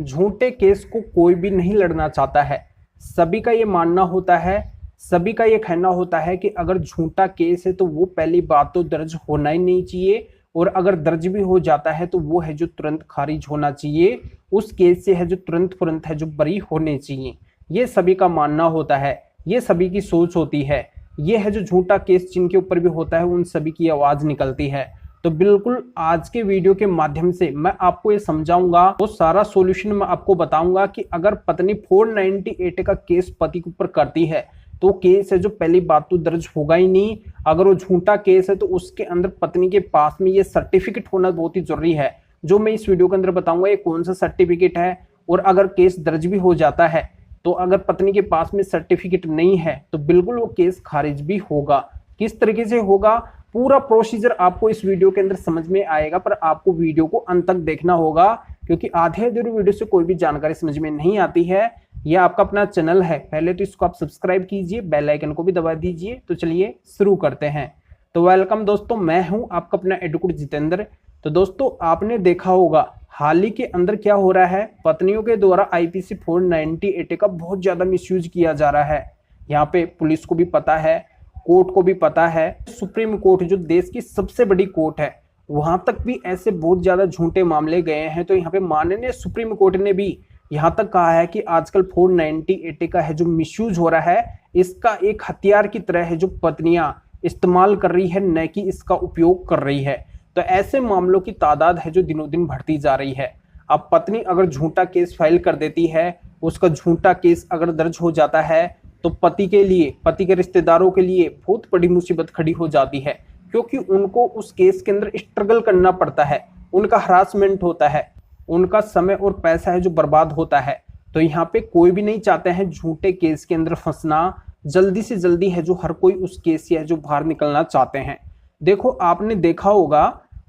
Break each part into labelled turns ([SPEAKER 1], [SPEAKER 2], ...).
[SPEAKER 1] झूठे केस को कोई भी नहीं लड़ना चाहता है। सभी का ये मानना होता है, सभी का ये कहना होता है कि अगर झूठा केस है तो वो पहली बात तो दर्ज होना ही नहीं चाहिए, और अगर दर्ज भी हो जाता है तो वो है जो तुरंत खारिज होना चाहिए, उस केस से है जो तुरंत है जो बरी होने चाहिए। ये सभी का मानना होता है, ये सभी की सोच होती है। ये है जो झूठा केस जिनके ऊपर भी होता है उन सभी की आवाज निकलती है। तो बिल्कुल आज के वीडियो के माध्यम से मैं आपको ये समझाऊंगा, वो सारा सॉल्यूशन मैं आपको बताऊंगा कि अगर पत्नी 498 का केस पति के ऊपर करती है तो केस है जो पहली बात तो दर्ज होगा ही नहीं। अगर वो झूठा केस है तो उसके अंदर पत्नी के पास में ये सर्टिफिकेट होना बहुत ही जरूरी है, जो मैं इस वीडियो के अंदर बताऊंगा ये कौन सा सर्टिफिकेट है। और अगर केस दर्ज भी हो जाता है तो अगर पत्नी के पास में सर्टिफिकेट नहीं है तो बिल्कुल वो केस खारिज भी होगा। किस तरीके से होगा, पूरा प्रोसीजर आपको इस वीडियो के अंदर समझ में आएगा, पर आपको वीडियो को अंत तक देखना होगा, क्योंकि आधे अधूरे वीडियो से कोई भी जानकारी समझ में नहीं आती है। यह आपका अपना चैनल है, पहले तो इसको आप सब्सक्राइब कीजिए, बेल आइकन को भी दबा दीजिए। तो चलिए शुरू करते हैं। तो वेलकम दोस्तों, मैं हूं आपका अपना एडवोकेट जितेंद्र। तो दोस्तों आपने देखा होगा हाल ही के अंदर क्या हो रहा है, पत्नियों के द्वारा आईपीसी 498 का बहुत ज्यादा मिसयूज किया जा रहा है। यहाँ पे पुलिस को भी पता है, कोर्ट को भी पता है, सुप्रीम कोर्ट जो देश की सबसे बड़ी कोर्ट है वहां तक भी ऐसे बहुत ज्यादा झूठे मामले गए हैं। तो यहाँ पे माननीय सुप्रीम कोर्ट ने भी यहाँ तक कहा है कि आजकल 498 का है जो मिसयूज हो रहा है, इसका एक हथियार की तरह है जो पत्नियां इस्तेमाल कर रही है, न कि इसका उपयोग कर रही है। तो ऐसे मामलों की तादाद है जो दिनों दिन बढ़ती जा रही है। अब पत्नी अगर झूठा केस फाइल कर देती है, उसका झूठा केस अगर दर्ज हो जाता है तो पति के लिए, पति के रिश्तेदारों के लिए बहुत बड़ी मुसीबत खड़ी हो जाती है, क्योंकि उनको उस केस के अंदर स्ट्रगल करना पड़ता है, उनका हरासमेंट होता है, उनका समय और पैसा है जो बर्बाद होता है। तो यहाँ पे कोई भी नहीं चाहते हैं झूठे केस के अंदर फंसना, जल्दी से जल्दी है जो हर कोई उस केस से है जो बाहर निकलना चाहते हैं। देखो आपने देखा होगा,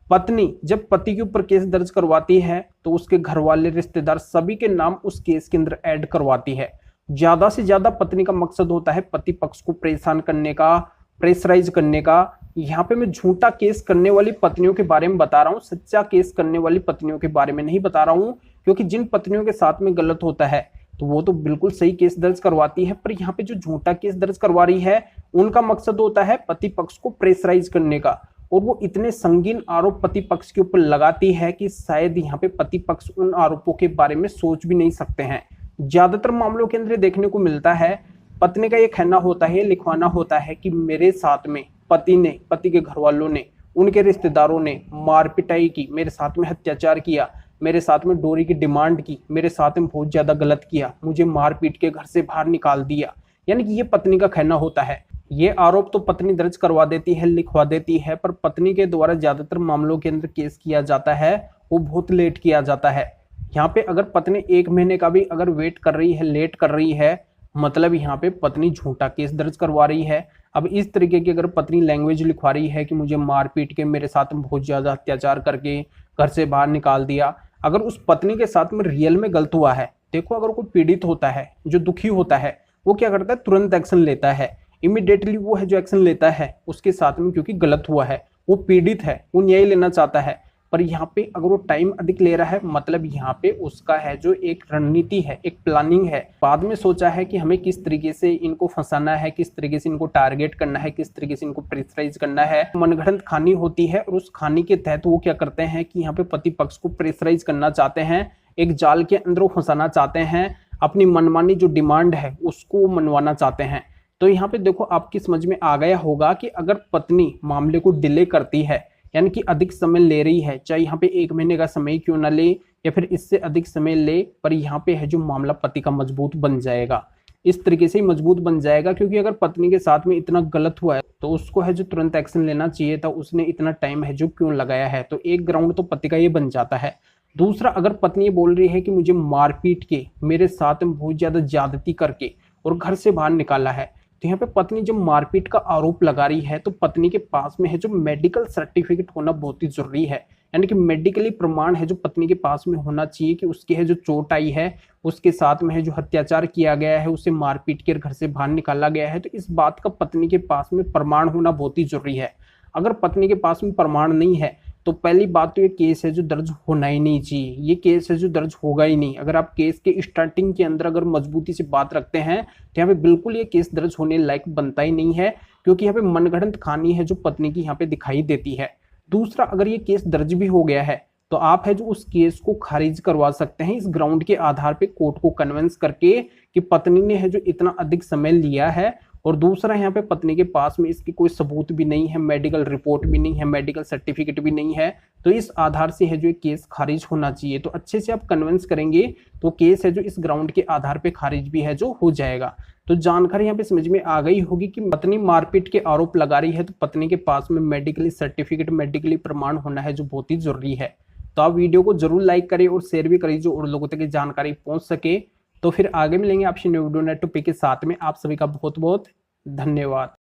[SPEAKER 1] पत्नी जब पति के ऊपर केस दर्ज करवाती है तो उसके घर वाले, रिश्तेदार सभी के नाम उस केस के अंदर ऐड करवाती है। ज्यादा से ज्यादा पत्नी का मकसद होता है पति पक्ष को परेशान करने का, प्रेशराइज करने का। यहाँ पे मैं झूठा केस करने वाली पत्नियों के बारे में बता रहा हूँ, सच्चा केस करने वाली पत्नियों के बारे में नहीं बता रहा हूँ, क्योंकि जिन पत्नियों के साथ में गलत होता है तो वो तो बिल्कुल सही केस दर्ज करवाती है, पर यहाँ पे जो झूठा केस दर्ज करवा रही है उनका मकसद होता है पति पक्ष को प्रेशराइज करने का। और वो इतने संगीन आरोप पति पक्ष के ऊपर लगाती है कि शायद यहाँ पे पति पक्ष उन आरोपों के बारे में सोच भी नहीं सकते हैं। ज्यादातर मामलों के अंदर देखने को मिलता है, पत्नी का ये कहना होता है, लिखवाना होता है कि मेरे साथ में पति ने, पति के घर वालों ने, उनके रिश्तेदारों ने मार पिटाई की, मेरे साथ में अत्याचार किया, मेरे साथ में डोरी की डिमांड की, मेरे साथ में बहुत ज्यादा गलत किया, मुझे मार पीट के घर से बाहर निकाल दिया। यानी कि ये पत्नी का कहना होता है। ये आरोप तो पत्नी दर्ज करवा देती है, लिखवा देती है, पर पत्नी के द्वारा ज्यादातर मामलों के अंदर केस किया जाता है वो बहुत लेट किया जाता है। यहाँ पे अगर पत्नी 1 महीने का भी अगर वेट कर रही है, लेट कर रही है, मतलब यहाँ पे पत्नी झूठा केस दर्ज करवा रही है। अब इस तरीके की अगर पत्नी लैंग्वेज लिखवा रही है कि मुझे मार पीट के, मेरे साथ में बहुत ज्यादा अत्याचार करके घर से बाहर निकाल दिया, अगर उस पत्नी के साथ में रियल में गलत हुआ है, देखो अगर कोई पीड़ित होता है, जो दुखी होता है, वो क्या करता है, तुरंत एक्शन लेता है, इमीडिएटली वो है जो एक्शन लेता है उसके साथ में, क्योंकि गलत हुआ है, वो पीड़ित है, वो न्याय लेना चाहता है। पर यहाँ पे अगर वो टाइम अधिक ले रहा है, मतलब यहाँ पे उसका है जो एक रणनीति है, एक प्लानिंग है, बाद में सोचा है कि हमें किस तरीके से इनको फंसाना है, किस तरीके से इनको टारगेट करना है, किस तरीके से इनको प्रेशराइज करना है। मनगढ़ंत खानी होती है और उस खानी के तहत वो क्या करते हैं कि यहाँ पे पति पक्ष को प्रेशराइज करना चाहते हैं, एक जाल के अंदर वो फंसाना चाहते हैं, अपनी मनमानी जो डिमांड है उसको मनवाना चाहते हैं। तो यहाँ पे देखो आपकी समझ में आ गया होगा कि अगर पत्नी मामले को डिले करती है, यानी कि अधिक समय ले रही है, चाहे यहाँ पे 1 महीने का समय क्यों ना ले या फिर इससे अधिक समय ले, पर यहाँ पे है जो मामला पति का मजबूत बन जाएगा। इस तरीके से ही मजबूत बन जाएगा, क्योंकि अगर पत्नी के साथ में इतना गलत हुआ है तो उसको है जो तुरंत एक्शन लेना चाहिए था, उसने इतना टाइम है जो क्यों लगाया है। तो एक ग्राउंड तो पति का ये बन जाता है। दूसरा, अगर पत्नी ये बोल रही है कि मुझे मारपीट के, मेरे साथ में बहुत ज्यादा ज्यादती करके और घर से बाहर निकाला है, तो यहाँ पे पत्नी जब मारपीट का आरोप लगा रही है तो पत्नी के पास में है जो मेडिकल सर्टिफिकेट होना बहुत ही जरूरी है। यानी कि मेडिकली प्रमाण है जो पत्नी के पास में होना चाहिए कि उसकी है जो चोट आई है, उसके साथ में है जो अत्याचार किया गया है, उसे मारपीट कर घर से बाहर निकाला गया है। तो इस बात का पत्नी के पास में प्रमाण होना बहुत ही जरूरी है। अगर पत्नी के पास में प्रमाण नहीं है तो पहली बात तो ये केस है जो दर्ज होना ही नहीं चाहिए, ये केस है जो दर्ज होगा ही नहीं। अगर आप केस के स्टार्टिंग के अंदर अगर मजबूती से बात रखते हैं तो यहाँ पे बिल्कुल ये केस दर्ज होने लायक बनता ही नहीं है, क्योंकि यहाँ पे मनगढ़ंत कहानी है जो पत्नी की यहाँ पे दिखाई देती है। दूसरा, अगर ये केस दर्ज भी हो गया है तो आप है जो उस केस को खारिज करवा सकते हैं इस ग्राउंड के आधार पे, कोर्ट को कन्विंस करके कि पत्नी ने है जो इतना अधिक समय लिया है, और दूसरा यहाँ पे पत्नी के पास में इसकी कोई सबूत भी नहीं है, मेडिकल रिपोर्ट भी नहीं है, मेडिकल सर्टिफिकेट भी नहीं है, तो इस आधार से है जो ये केस खारिज होना चाहिए। तो अच्छे से आप कन्विंस करेंगे तो केस है जो इस ग्राउंड के आधार पे खारिज भी है जो हो जाएगा। तो जानकारी यहाँ पे समझ में आ गई होगी कि पत्नी मारपीट के आरोप लगा रही है तो पत्नी के पास में मेडिकली सर्टिफिकेट, मेडिकली प्रमाण होना है जो बहुत ही जरूरी है। तो आप वीडियो को जरूर लाइक करें और शेयर भी करें जो और लोगों तक ये जानकारी पहुंच सके। तो फिर आगे मिलेंगे आपसे न्यू वीडियो नए टॉपिक के साथ में। आप सभी का बहुत बहुत धन्यवाद।